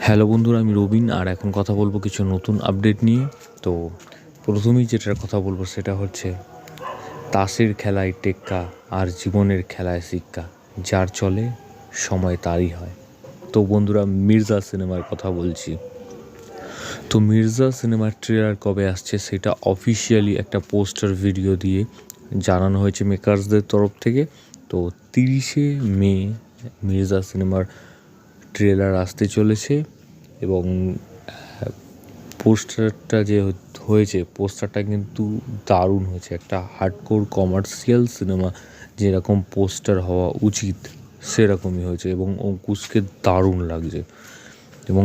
Hello বন্ধুরা, আমি রবিন আর এখন কথা বলবো কিছু নতুন আপডেট নিয়ে। তো প্রথমেই যেটার কথা বলবো সেটা হচ্ছে তাসের খেলায় টেক্কা আর জীবনের খেলায় শিক্ষা, যার চলে সময় তারই হয়। তো বন্ধুরা, মির্জা সিনেমার কথা বলছি। তো মির্জা সিনেমার ট্রেলার কবে আসছে সেটা অফিসিয়ালি একটা পোস্টার ভিডিও দিয়ে জানানো হয়েছে মেকার্সদের তরফ থেকে। তো 30শে মে মির্জা সিনেমার ট্রেলার আসতে চলেছে এবং পোস্টারটা যে হয়েছে, পোস্টারটা কিন্তু দারুণ হয়েছে। একটা হার্ডকোর কমার্শিয়াল সিনেমা যেরকম পোস্টার হওয়া উচিত সেরকমই হয়েছে এবং অঙ্কুশকে দারুণ লাগছে। এবং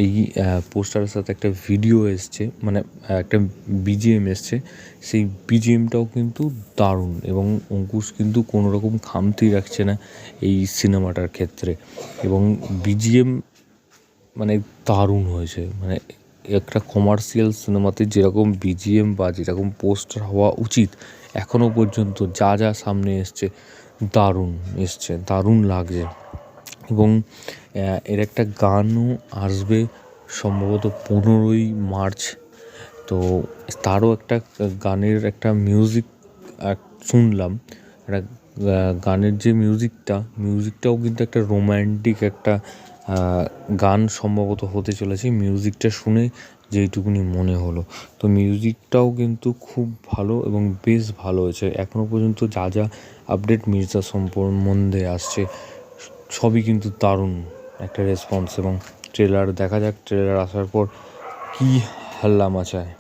এই পোস্টারের সাথে একটা ভিডিও এসছে, মানে একটা বিজিএম এসছে, সেই বিজিএমটাও কিন্তু দারুণ এবং অঙ্কুশ কিন্তু কোনো রকম খামতি রাখছে না এই সিনেমাটার ক্ষেত্রে। এবং বিজিএম মানে দারুণ হয়েছে। মানে একটা কমার্শিয়াল সিনেমাতে যেরকম বিজিএম বা যেরকম পোস্টার হওয়া উচিত এখনও পর্যন্ত যা যা সামনে এসছে, দারুণ লাগছে। এবং এর একটা গানও আসবে সম্ভবত 15ই মার্চ। তো তারও একটা গানের একটা মিউজিক শুনলাম। একটা গানের যে মিউজিকটাও কিন্তু একটা রোম্যান্টিক একটা গান সম্ভবত হতে চলেছে। মিউজিকটা শুনে যেইটুকুনি মনে হলো, তো মিউজিকটাও কিন্তু খুব ভালো এবং বেশ ভালো হয়েছে। এখনও পর্যন্ত যা যা আপডেট মির্জা সম্বন্ধে আসছে সবই কিন্তু দারুণ একটা রেসপন্স। এবং ট্রেলার দেখা যাক, ট্রেলার আসার পর কী হাল্লা মাচায়।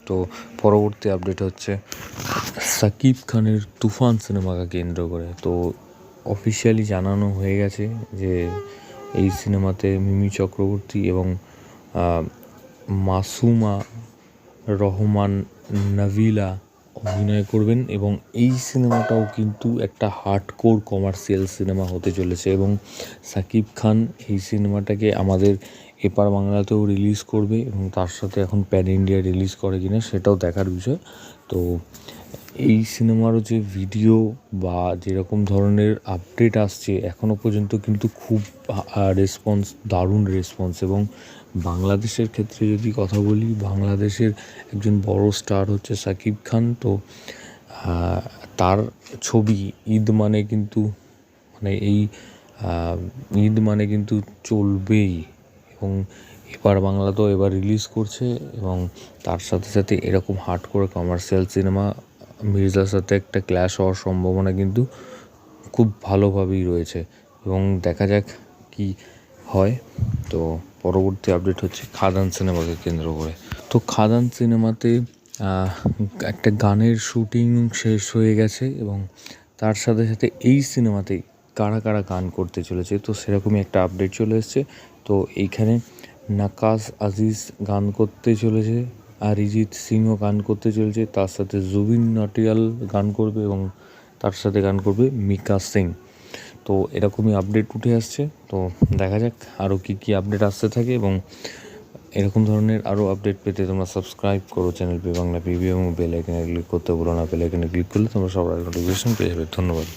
তো পরবর্তী আপডেট হচ্ছে সাকিব খানের তুফান সিনেমাকে কেন্দ্র করে। তো অফিসিয়ালি জানানো হয়ে গেছে যে এই সিনেমাতে মিমি চক্রবর্তী এবং মাসুমা রহমান নাবিলা অভিনয় করবেন। এবং এই সিনেমাটাও কিন্তু একটা হার্ডকোর কমার্শিয়াল সিনেমা হতে চলেছে। এবং সাকিব খান এই সিনেমাটাকে আমাদের এপার বাংলাতেও রিলিজ করবে এবং তার সাথে এখন প্যান ইন্ডিয়া রিলিজ করে কিনা সেটাও দেখার বিষয়। তো এই সিনেমারও যে ভিডিও বা যেরকম ধরনের আপডেট আসছে এখনও পর্যন্ত কিন্তু খুব রেসপন্স, দারুণ রেসপন্স। এবং বাংলাদেশের ক্ষেত্রে যদি কথা বলি, বাংলাদেশের একজন বড় স্টার হচ্ছে সাকিব খান। তো তার ছবি ঈদ মানে কিন্তু ঈদ মানে কিন্তু চলবেই। এবং এপার বাংলাতেও এবার রিলিজ করছে এবং তার সাথে সাথে এরকম হার্ডকোর কমার্শিয়াল সিনেমা মির্জার সাথে একটা ক্ল্যাশ হওয়ার সম্ভাবনা কিন্তু খুব ভালোভাবেই রয়েছে। এবং দেখা যাক কি হয়। তো পরবর্তী আপডেট হচ্ছে খাদান সিনেমাকে কেন্দ্র করে। তো খাদান সিনেমাতে একটা গানের শুটিং শেষ হয়ে গেছে এবং তার সাথে সাথে এই সিনেমাতে কারা কারা গান করতে চলেছে তো সেরকমই একটা আপডেট চলে এসছে। তো এইখানে নাকাস আজিজ গান করতে চলেছে, অরিজিৎ সিংও গান করতে চলেছে, তার সাথে জুবিন নটিয়াল গান করবে এবং তার সাথে গান করবে মিকা সিং। তো এরকমই আপডেট উঠে আসছে। তো দেখা যাক আরও কী কী আপডেট আসতে থাকে। এবং এরকম ধরনের আরও আপডেট পেতে তোমরা সাবস্ক্রাইব করো চ্যানেল পি বাংলা পিবি এবং বেল আইকনে ক্লিক করতে ভুলো না। বেল আইকনে ক্লিক করলে তোমরা সবার নোটিফিকেশন পেয়ে যাবে। ধন্যবাদ।